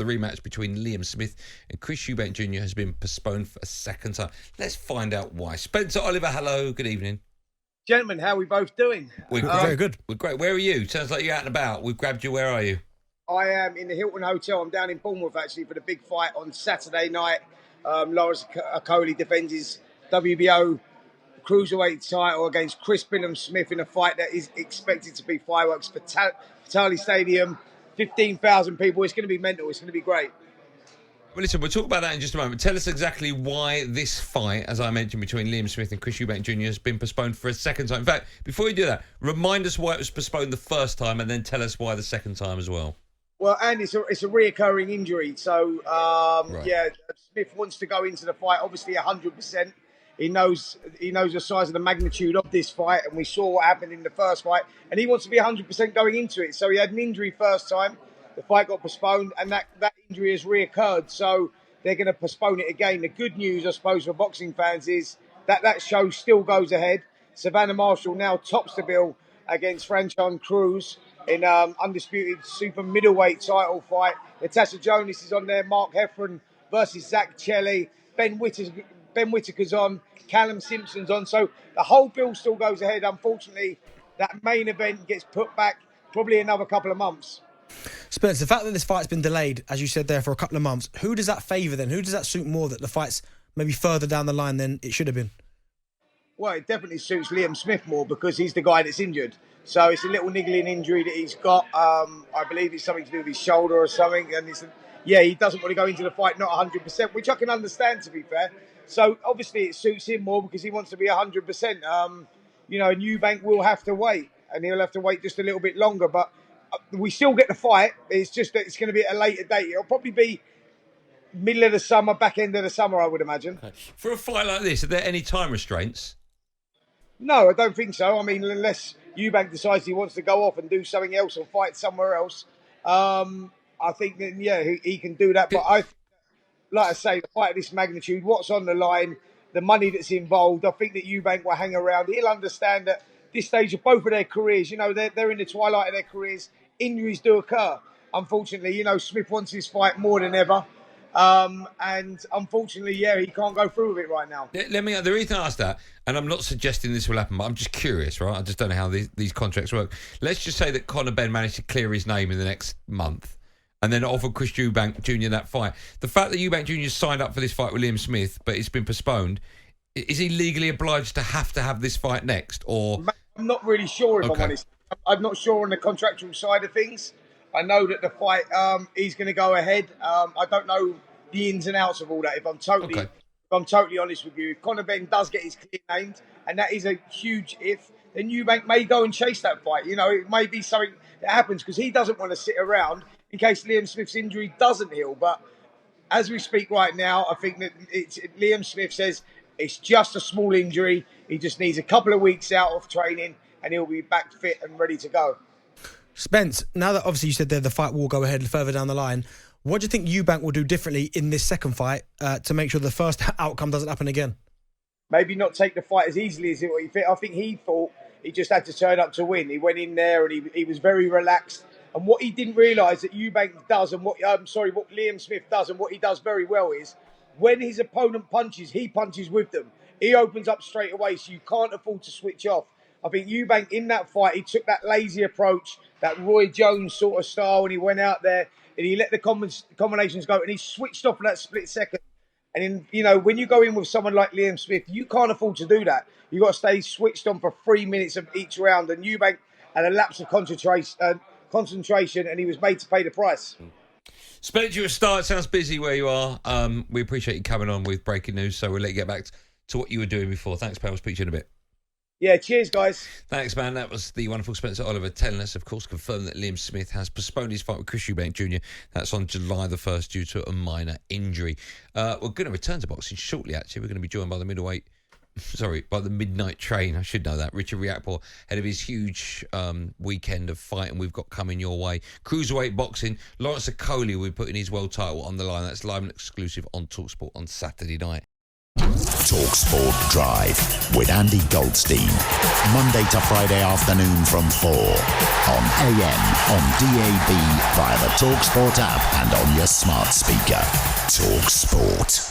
the rematch between Liam Smith and Chris Eubank Jr. has been postponed for a second time. Let's find out why. Spencer Oliver, hello, good evening. Gentlemen, how are we both doing? We're very good. We're great. Where are you? Sounds like you're out and about. We've grabbed you. Where are you? I am in the Hilton Hotel. I'm down in Bournemouth, actually, for the big fight on Saturday night. Lawrence Okolie defends his WBO cruiserweight title against Chris Billam Smith in a fight that is expected to be fireworks for Fatali Stadium. 15,000 people. It's going to be mental. It's going to be great. Well, listen, we'll talk about that in just a moment. Tell us exactly why this fight, as I mentioned, between Liam Smith and Chris Eubank Jr. has been postponed for a second time. In fact, before you do that, remind us why it was postponed the first time and then tell us why the second time as well. Well, and it's a reoccurring injury. So, Right. yeah, Smith wants to go into the fight, obviously 100%. He knows the size of the magnitude of this fight, and we saw what happened in the first fight. And he wants to be 100% going into it. So he had an injury first time. The fight got postponed, and that injury has reoccurred. So they're going to postpone it again. The good news, I suppose, for boxing fans is that show still goes ahead. Savannah Marshall now tops the bill against Franchon Cruz in undisputed super middleweight title fight. Natasha Jonas is on there. Mark Heffron versus Zach Chelly. Ben Whittaker's on. Callum Simpson's on. So the whole bill still goes ahead. Unfortunately, that main event gets put back probably another couple of months. Spence, the fact that this fight's been delayed, as you said there, for a couple of months, who does that favour then? Who does that suit more, that the fight's maybe further down the line than it should have been? Well, it definitely suits Liam Smith more because he's the guy that's injured. So it's a little niggling injury that he's got. I believe it's something to do with his shoulder or something. And he doesn't want to go into the fight not 100%, which I can understand, to be fair. So obviously it suits him more because he wants to be 100%. And Eubank will have to wait, and he'll have to wait just a little bit longer. But we still get the fight. It's just that it's going to be at a later date. It'll probably be middle of the summer, back end of the summer, I would imagine. Okay. For a fight like this, are there any time restraints? No, I don't think so. I mean, unless Eubank decides he wants to go off and do something else or fight somewhere else, I think that, he can do that. But like I say, the fight of this magnitude, what's on the line, the money that's involved, I think that Eubank will hang around. He'll understand that this stage of both of their careers, they're in the twilight of their careers. Injuries do occur. Unfortunately, Smith wants his fight more than ever. And unfortunately, he can't go through with it right now. The reason I asked that, and I'm not suggesting this will happen, but I'm just curious, right? I just don't know how these contracts work. Let's just say that Conor Benn managed to clear his name in the next month and then offered Chris Eubank Jr. that fight. The fact that Eubank Jr. signed up for this fight with Liam Smith, but it's been postponed, is he legally obliged to have this fight next? Or I'm not really sure, if I'm honest. I'm not sure on the contractual side of things. I know that the fight is going to go ahead. I don't know the ins and outs of all that. If I'm totally honest with you, if Conor Benn does get his clear named, and that is a huge if, then Eubank may go and chase that fight. It may be something that happens because he doesn't want to sit around in case Liam Smith's injury doesn't heal. But as we speak right now, I think that Liam Smith says it's just a small injury. He just needs a couple of weeks out of training, and he'll be back fit and ready to go. Spence, now that obviously you said there the fight will go ahead further down the line, what do you think Eubank will do differently in this second fight to make sure the first outcome doesn't happen again? Maybe not take the fight as easily as he I think he thought he just had to turn up to win. He went in there and he was very relaxed. And what he didn't realise that Eubank does, and what Liam Smith does, and what he does very well is when his opponent punches, he punches with them. He opens up straight away, so you can't afford to switch off. I think Eubank in that fight, he took that lazy approach, that Roy Jones sort of style, and he went out there and he let the combinations go, and he switched off for that split second. And when you go in with someone like Liam Smith, you can't afford to do that. You've got to stay switched on for 3 minutes of each round. And Eubank had a lapse of concentration, and he was made to pay the price. Spence, you're a star. It sounds busy where you are. We appreciate you coming on with breaking news, so we'll let you get back to what you were doing before. Thanks, pal. I'll speak to you in a bit. Yeah, cheers, guys. Thanks, man. That was the wonderful Spencer Oliver telling us, of course, confirmed that Liam Smith has postponed his fight with Chris Eubank Jr. That's on July the 1st due to a minor injury. We're going to return to boxing shortly, actually. We're going to be joined by the midnight train. I should know that. Richard Riakporhe, head of his huge weekend of fighting we've got coming your way. Cruiserweight boxing. Lawrence Okolie will be putting his world title on the line. That's live and exclusive on talkSPORT on Saturday night. talkSPORT Drive with Andy Goldstein. Monday to Friday afternoon from 4 on AM, on DAB, via the talkSPORT app and on your smart speaker. talkSPORT.